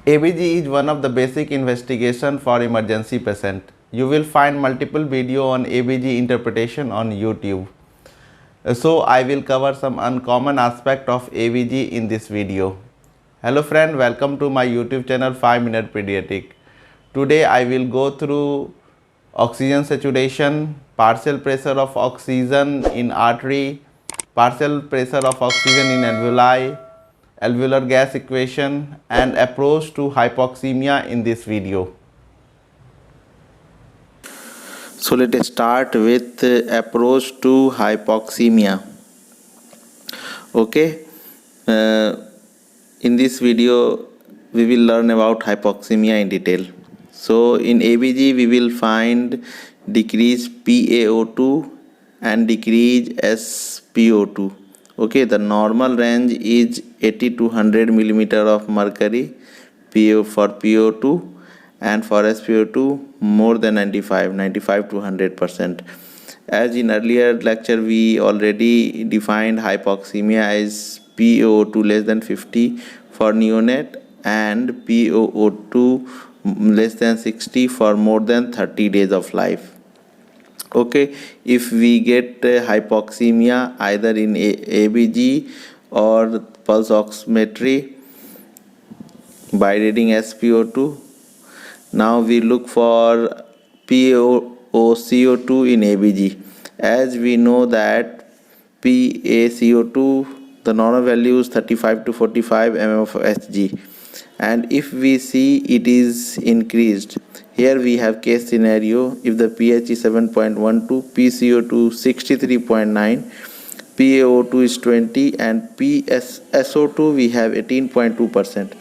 ABG is one of the basic investigation for emergency patient. You will find multiple video on ABG interpretation on YouTube. So I will cover some uncommon aspect of ABG in this video. Hello friend, welcome to my YouTube channel 5 Minute Pediatric. Today I will go through oxygen saturation, partial pressure of oxygen in artery, partial pressure of oxygen in alveoli, alveolar gas equation and approach to hypoxemia in this video. So let us start with approach to hypoxemia. Okay, in this video we will learn about hypoxemia in detail. So in ABG we will find decreased PaO2 and decreased SpO2. Okay, the normal range is 80 to 100 millimeter of mercury for PO2, and for SpO2 more than 95 to 100%. As in earlier lecture we already defined hypoxemia as PaO2 less than 50 for neonate and PaO2 less than 60 for more than 30 days of life. Okay, if we get hypoxemia either in ABG or pulse oximetry by reading SpO2, now we look for PaCO2 in ABG. As we know that PaCO2, the normal value is 35 to 45 mm of Hg, and if we see it is increased, here we have case scenario. If the pH is 7.12, PCO2 63.9, PaO2 is 20 and SO2 we have 18.2%.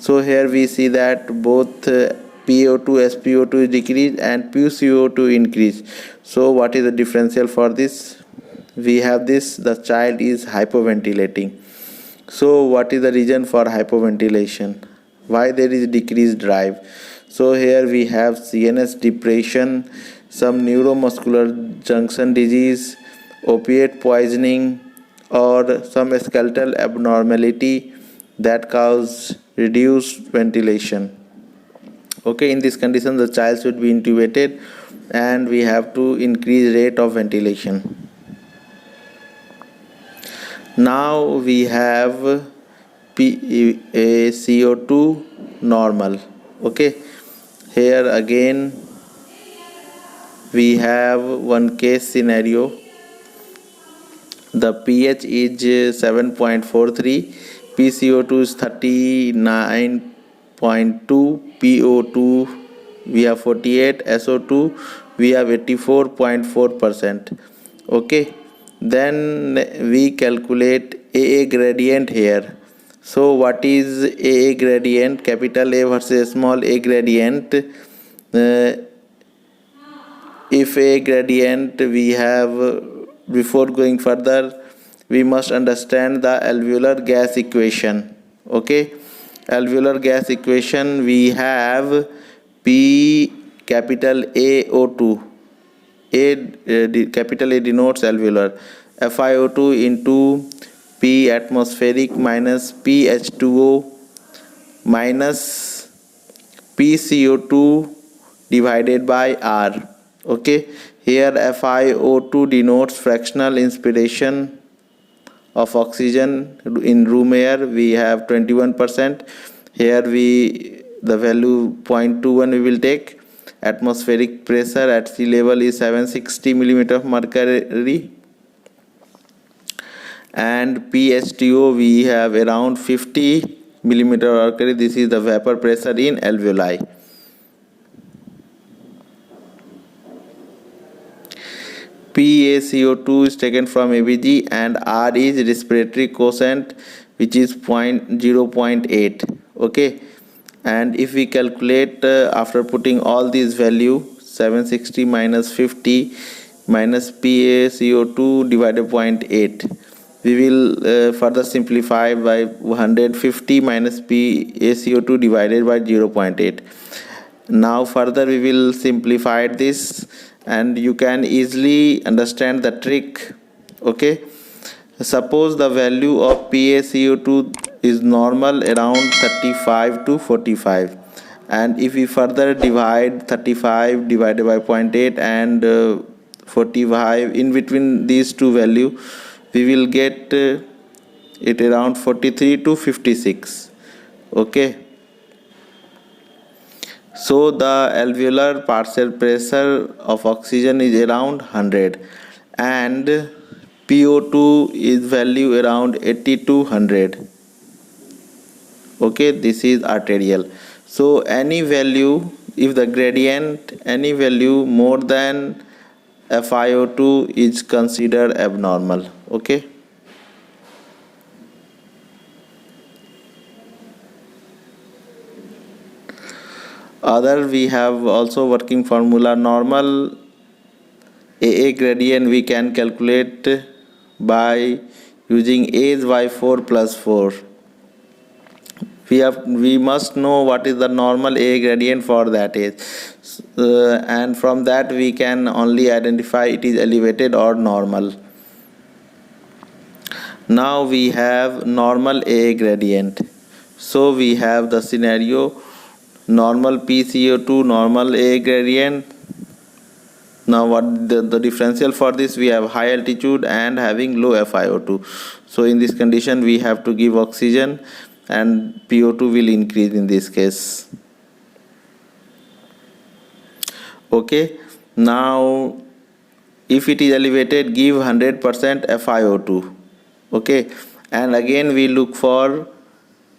so here we see that both PaO2 SpO2 is decreased and PCO2 increased. So what is the differential for this? We have this: the child is hypoventilating. So what is the reason for hypoventilation? Why there is decreased drive? So here we have CNS depression, some neuromuscular junction disease, opiate poisoning, or some skeletal abnormality that cause reduced ventilation. Okay, in this condition the child should be intubated and we have to increase rate of ventilation. Now we have PaCO2 normal. Okay, here again we have one case scenario. The pH is 7.43, PCO2 is 39.2, PO2 we have 48, SO2 we have 84.4%. okay, then we calculate AA gradient here. So what is AA gradient? Capital A versus small a gradient. If A gradient we have, before going further we must understand the alveolar gas equation. Okay, alveolar gas equation we have P capital AO2. Capital A denotes alveolar. FiO2 into P atmospheric minus PH2O minus PCO2 divided by R. Okay, here FiO2 denotes fractional inspiration of oxygen in room air. We have 21%. Here the value 0.21 we will take. Atmospheric pressure at sea level is 760 millimeter of mercury, and PH2O we have around 50 millimeter of mercury. This is the vapor pressure in alveoli. PaCO2 is taken from ABG and R is respiratory quotient, which is 0.8. okay, and if we calculate after putting all these value, 760 minus 50 minus PaCO2 divided 0.8, we will further simplify by 150 minus PaCO2 divided by 0.8. Now further we will simplify this and you can easily understand the trick. Okay, suppose the value of PaCO2 is normal around 35 to 45, and if we further divide 35 divided by 0.8 and 45 in between these two value, we will get it around 43 to 56. Okay, so the alveolar partial pressure of oxygen is around 100 and PO2 is value around 80 to 100. Okay, this is arterial. So any value, if the gradient any value more than FiO2 is considered abnormal. Okay, other we have also working formula. Normal AA gradient we can calculate by using A is by 4 plus 4. We must know what is the normal A gradient for that age, and from that we can only identify it is elevated or normal. Now we have normal A gradient. So we have the scenario normal PCO2, normal A gradient. Now what the differential for this, we have high altitude and having low FiO2. So in this condition we have to give oxygen and PO2 will increase in this case. Okay, now if it is elevated, give 100% FiO2. Okay, and again we look for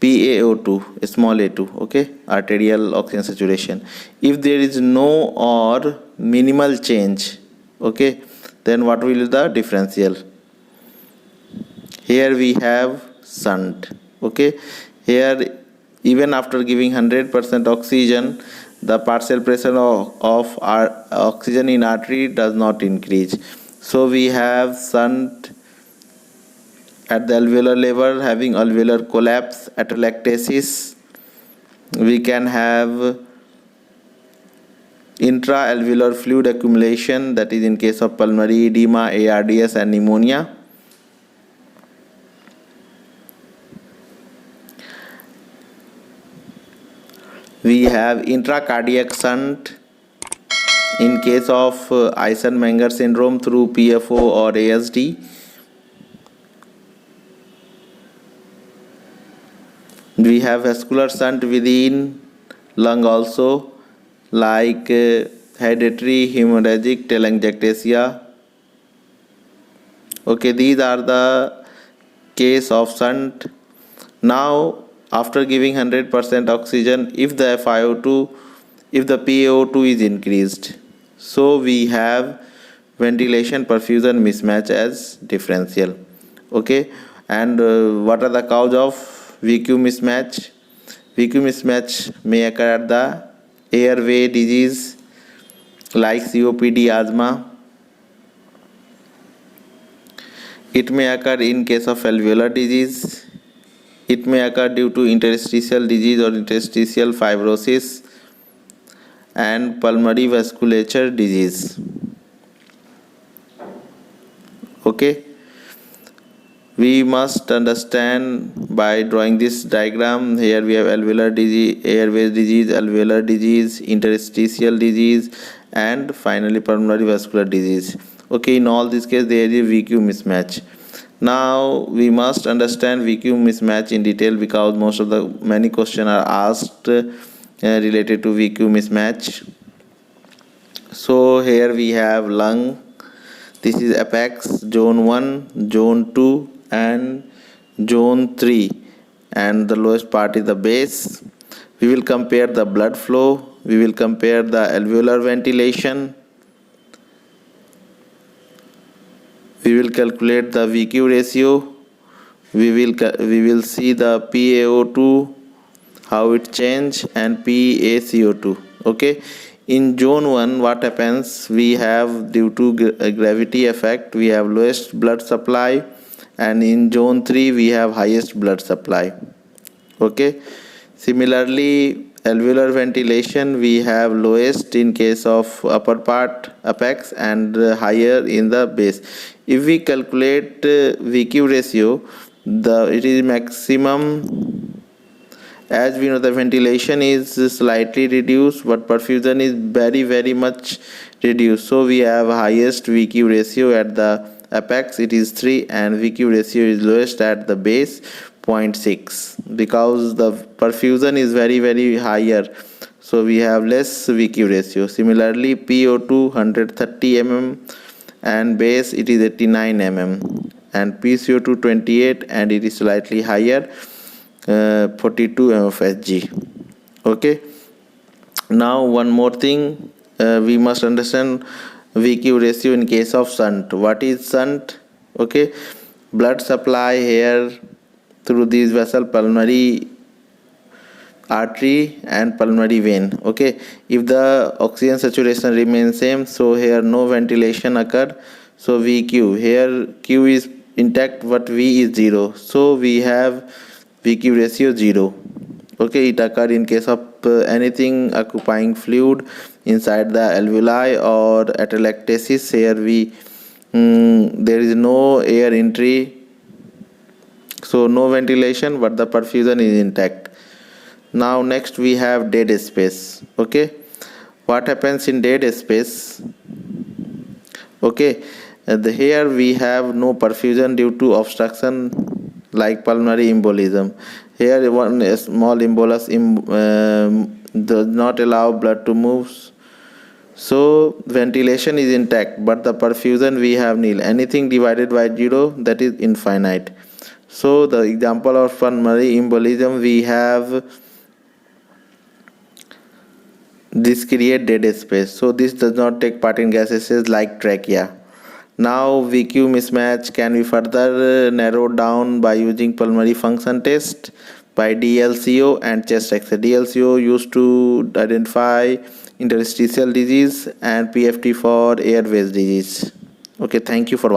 PaO2, small a2. Okay, arterial oxygen saturation. If there is no or minimal change, okay, then what will be the differential? Here we have shunt. Okay, here even after giving 100% oxygen, the partial pressure of our oxygen in artery does not increase. So we have shunt at the alveolar level, having alveolar collapse, atelectasis. We can have intra-alveolar fluid accumulation, that is in case of pulmonary edema, ARDS and pneumonia. We have intracardiac shunt in case of Eisenmenger syndrome through PFO or ASD. We have vascular shunt within lung also, like hereditary hemorrhagic telangiectasia. Okay, these are the case of shunt. Now after giving 100% oxygen, if the FiO2, if the PaO2 is increased, so we have ventilation perfusion mismatch as differential. Okay, and what are the cause of VQ mismatch? VQ mismatch may occur at the airway disease like COPD, asthma. It may occur in case of alveolar disease. It may occur due to interstitial disease or interstitial fibrosis and pulmonary vasculature disease. Okay, we must understand by drawing this diagram. Here we have alveolar disease, airways disease, alveolar disease, interstitial disease, and finally pulmonary vascular disease. Okay, in all these cases there is a VQ mismatch. Now we must understand VQ mismatch in detail, because many questions are asked related to VQ mismatch. So here we have lung. This is apex, zone 1, zone 2 and zone 3, and the lowest part is the base. We will compare the blood flow. We will compare the alveolar ventilation. We will calculate the VQ ratio. We will see the PaO2, how it change, and PaCO2. Okay, in zone 1 what happens, we have due to gravity effect we have lowest blood supply, and in zone 3 we have highest blood supply. Okay, similarly alveolar ventilation we have lowest in case of upper part apex and higher in the base. If we calculate VQ ratio, it is maximum. As we know, the ventilation is slightly reduced, but perfusion is very much reduced. So we have highest VQ ratio at the apex, it is 3, and VQ ratio is lowest at the base, 0.6, because the perfusion is very higher, so we have less VQ ratio. Similarly, PO2 130 mm and base it is 89 mm, and PCO2 28 and it is slightly higher, 42 mm of Hg. Okay, now one more thing, we must understand VQ ratio in case of shunt. What is shunt? Okay, blood supply here through these vessel, pulmonary artery and pulmonary vein. Okay, if the oxygen saturation remains same, so here no ventilation occur, so VQ here, Q is intact but V is 0, so we have VQ ratio 0. Okay, it occur in case of anything occupying fluid inside the alveoli or atelectasis. Here there is no air entry, so no ventilation, but the perfusion is intact. Now next we have dead space. Okay, what happens in dead space? Okay, here we have no perfusion due to obstruction like pulmonary embolism. Here one small embolus does not allow blood to move, so ventilation is intact, but the perfusion we have nil. Anything divided by 0, that is infinite. So the example of pulmonary embolism, we have this create dead space, so this does not take part in gases like trachea. Now VQ mismatch can be further narrowed down by using pulmonary function test by DLCO and chest X-ray. DLCO used to identify interstitial disease and PFT for airways disease. Okay, thank you for watching.